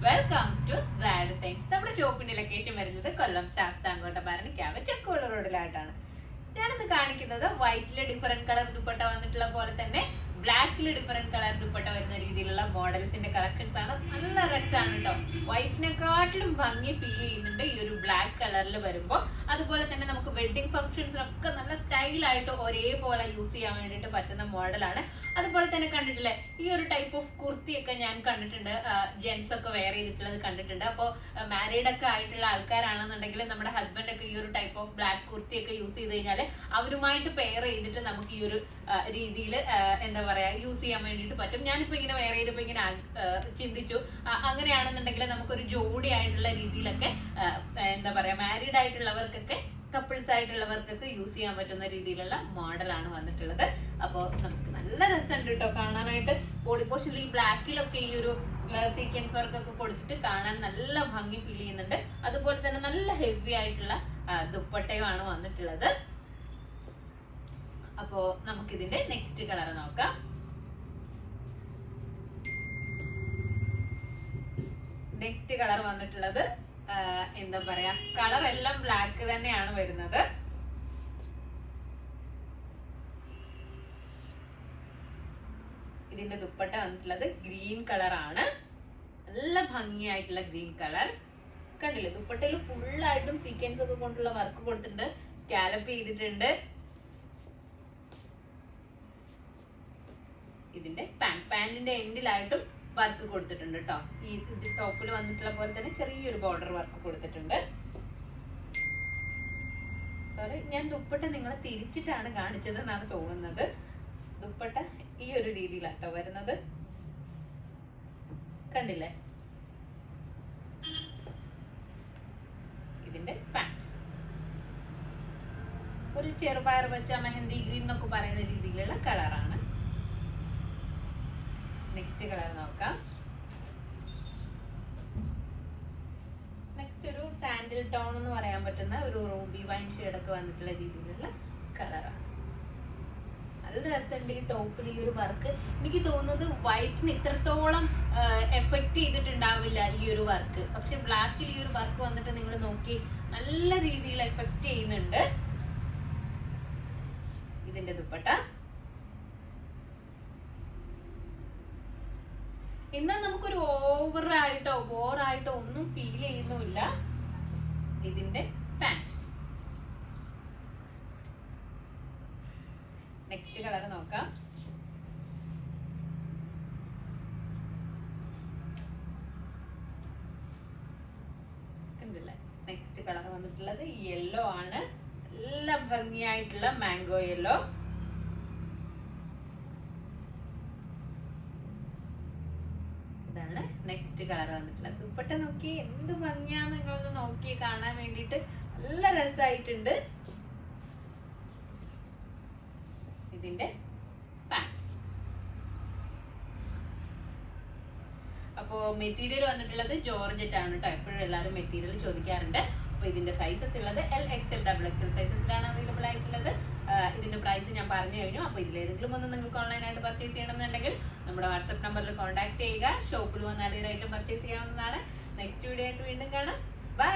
Welcome to RAD things. നമ്മുടെ ഷോപ്പിന്റെ location വരുന്നത് കൊല്ലം ശാസ്താംകോട്ട ഭരണിക്കാവ് ചെക്കോള റോഡിലായിട്ടാണ്. ഞാനിന്ന് കാണിക്കുന്നത് വൈറ്റില് ഡിഫറെന്റ് കളർ ദുപ്പട്ട വന്നിട്ടുള്ള പോലെ തന്നെ ബ്ലാക്കില് ഡിഫറെന്റ് കളർ ദുപ്പട്ട വരുന്ന രീതിയിലുള്ള മോഡൽസിന്റെ കളക്ഷൻസ് ആണ്. നല്ല രസമാണ് കേട്ടോ. വൈറ്റിനെക്കാട്ടിലും ഭംഗി ഫീൽ ചെയ്യുന്നുണ്ട് ഈ ഒരു ബ്ലാക്ക് കളറിൽ വരുമ്പോൾ. അതുപോലെ തന്നെ നമുക്ക് വെഡിങ് ഫംഗ്ഷൻസിനൊക്കെ നല്ല സ്റ്റൈലായിട്ട് ഒരേപോലെ യൂസ് ചെയ്യാൻ വേണ്ടിയിട്ട് പറ്റുന്ന മോഡലാണ്. അതുപോലെ തന്നെ കണ്ടിട്ടില്ലേ, ഈ ഒരു ടൈപ്പ് ഓഫ് കുർത്തിയൊക്കെ ഞാൻ കണ്ടിട്ടുണ്ട്, ജെന്റ്സ് ഒക്കെ വെയർ ചെയ്തിട്ടുള്ളത് കണ്ടിട്ടുണ്ട്. അപ്പോൾ മാരീഡ് ഒക്കെ ആയിട്ടുള്ള ആൾക്കാരാണെന്നുണ്ടെങ്കിൽ നമ്മുടെ ഹസ്ബൻഡ് ഒക്കെ ഈ ഒരു ടൈപ്പ് ഓഫ് ബ്ലാക്ക് കുർത്തിയൊക്കെ യൂസ് ചെയ്ത് കഴിഞ്ഞാൽ അവരുമായിട്ട് പെയർ ചെയ്തിട്ട് നമുക്ക് ഈ ഒരു രീതിയിൽ എന്താ പറയാ യൂസ് ചെയ്യാൻ വേണ്ടിയിട്ട് പറ്റും. ഞാനിപ്പോ ഇങ്ങനെ വെയർ ചെയ്തപ്പോ ഇങ്ങനെ ചിന്തിച്ചു, അങ്ങനെയാണെന്നുണ്ടെങ്കിൽ നമുക്കൊരു ജോഡി ആയിട്ടുള്ള രീതിയിലൊക്കെ എന്താ പറയാ മാരീഡ് ആയിട്ടുള്ളവർക്കൊക്കെ കപ്പിൾസ് ആയിട്ടുള്ളവർക്കൊക്കെ യൂസ് ചെയ്യാൻ പറ്റുന്ന രീതിയിലുള്ള മോഡലാണ് വന്നിട്ടുള്ളത്. അപ്പോൾ നമുക്ക് നല്ല രസമുണ്ട് കേട്ടോ കാണാനായിട്ട്. ബോഡി പോർഷനിൽ ഈ ബ്ലാക്കിലൊക്കെ ഈ ഒരു സീക്വൻസ് വർക്ക് ഒക്കെ കൊടുത്തിട്ട് കാണാൻ നല്ല ഭംഗി ഫീൽ ചെയ്യുന്നുണ്ട്. അതുപോലെ തന്നെ നല്ല ഹെവി ആയിട്ടുള്ള ദുപ്പട്ടയുമാണ് വന്നിട്ടുള്ളത്. അപ്പോ നമുക്കിതിന്റെ നെക്സ്റ്റ് കളർ നോക്കാം. നെക്സ്റ്റ് കളർ വന്നിട്ടുള്ളത് എന്താ പറയാ, കളർ എല്ലാം ബ്ലാക്ക് തന്നെയാണ് വരുന്നത്. ഇതിന്റെ ദുപ്പട്ട വന്നിട്ടുള്ളത് ഗ്രീൻ കളർ ആണ്. നല്ല ഭംഗിയായിട്ടുള്ള ഗ്രീൻ കളർ. കണ്ടില്ലേ, ദുപ്പട്ടയിൽ ഫുള്ളായിട്ടും സീക്വൻസ് ഒക്കെ കൊണ്ടുള്ള വർക്ക് കൊടുത്തിട്ടുണ്ട്, സ്കാലപ്പ് ചെയ്തിട്ടുണ്ട്. ഇതിന്റെ പാന്റിന്റെ എൻഡിലായിട്ടും വർക്ക് കൊടുത്തിട്ടുണ്ട് കേട്ടോ. ഈ ടോപ്പിൽ വന്നിട്ടുള്ള പോലെ തന്നെ ചെറിയൊരു ബോർഡർ വർക്ക് കൊടുത്തിട്ടുണ്ട്. സോറി, ഞാൻ ദുപ്പട്ട നിങ്ങളെ തിരിച്ചിട്ടാണ് കാണിച്ചത് എന്നാണ് തോന്നുന്നത്. ദുപ്പട്ട ഈ ഒരു രീതിയിലാട്ടോ വരുന്നത്, കണ്ടില്ലേ. ഇതിന്റെ പാന്റ് ഒരു ചെറുപയർ വെച്ച മെഹന്തി ഗ്രീൻ എന്നൊക്കെ പറയുന്ന രീതിയിലുള്ള കളറാണ്. നെക്സ്റ്റ് കളർ നോക്കാം. നെക്സ്റ്റ് ഒരു സാൻഡിൽ ടോൺ എന്ന് പറയാൻ പറ്റുന്ന ഒരു റൂബി വൈൻ ഷെയ്ഡ് ഒക്കെ വന്നിട്ടുള്ള രീതിയിലുള്ള കളറാണ്. നല്ല രസമുണ്ട് ഈ ടോപ്പിൽ ഈ ഒരു വർക്ക്. എനിക്ക് തോന്നുന്നത് വൈറ്റിന് ഇത്രത്തോളം എഫക്ട് ചെയ്തിട്ടുണ്ടാവില്ല ഈ ഒരു വർക്ക്, പക്ഷെ ബ്ലാക്കിൽ ഈ ഒരു വർക്ക് വന്നിട്ട് നിങ്ങൾ നോക്കി നല്ല രീതിയിൽ എഫക്ട് ചെയ്യുന്നുണ്ട്. ഇതിന്റെ ദുപ്പട്ട എന്നാൽ നമുക്കൊരു ഓവറായിട്ടോ ബോറായിട്ടോ ഒന്നും ഫീൽ ചെയ്യുന്നില്ല. ഇതിന്റെ പാന്റ്. നെക്സ്റ്റ് കളർ നോക്കാം. കണ്ടില്ലേ, നെക്സ്റ്റ് കളർ വന്നിട്ടുള്ളത് യെല്ലോ ആണ്. നല്ല ഭംഗിയായിട്ടുള്ള മാംഗോ യെല്ലോ. ഇതാണ് നെക്സ്റ്റ് കളർ വന്നിട്ടുള്ളത്. ദുപ്പട്ട നോക്കി എന്ത് ഭംഗിയാന്ന് നിങ്ങളൊന്ന് നോക്കി കാണാൻ വേണ്ടിയിട്ട് നല്ല രസമായിട്ടുണ്ട്. ഇതിന്റെ പാന്റ്. അപ്പോ മെറ്റീരിയൽ വന്നിട്ടുള്ളത് ജോർജറ്റ് ആണ് കേട്ടോ. എപ്പോഴും എല്ലാവരും മെറ്റീരിയൽ ചോദിക്കാറുണ്ട്. അപ്പൊ ഇതിന്റെ സൈസസ് ഉള്ളത് LXL XXL സൈസസിലാണ് അവൈലബിൾ ആയിട്ടുള്ളത്. ഇതിന്റെ പ്രൈസ് ഞാൻ പറഞ്ഞു കഴിഞ്ഞു. അപ്പൊ ഇതിലേതെങ്കിലും ഒന്ന് നിങ്ങൾക്ക് ഓൺലൈനായിട്ട് പർച്ചേസ് ചെയ്യണമെന്നുണ്ടെങ്കിൽ നമ്മുടെ വാട്സ്ആപ്പ് നമ്പറിൽ കോൺടാക്ട് ചെയ്യുക. ഷോപ്പിൽ വന്നാൽ ഈ ഐറ്റം പർച്ചേസ് ചെയ്യാവുന്നതാണ്. നെക്സ്റ്റ് വീഡിയോ ആയിട്ട് വീണ്ടും കാണാം. ബൈ.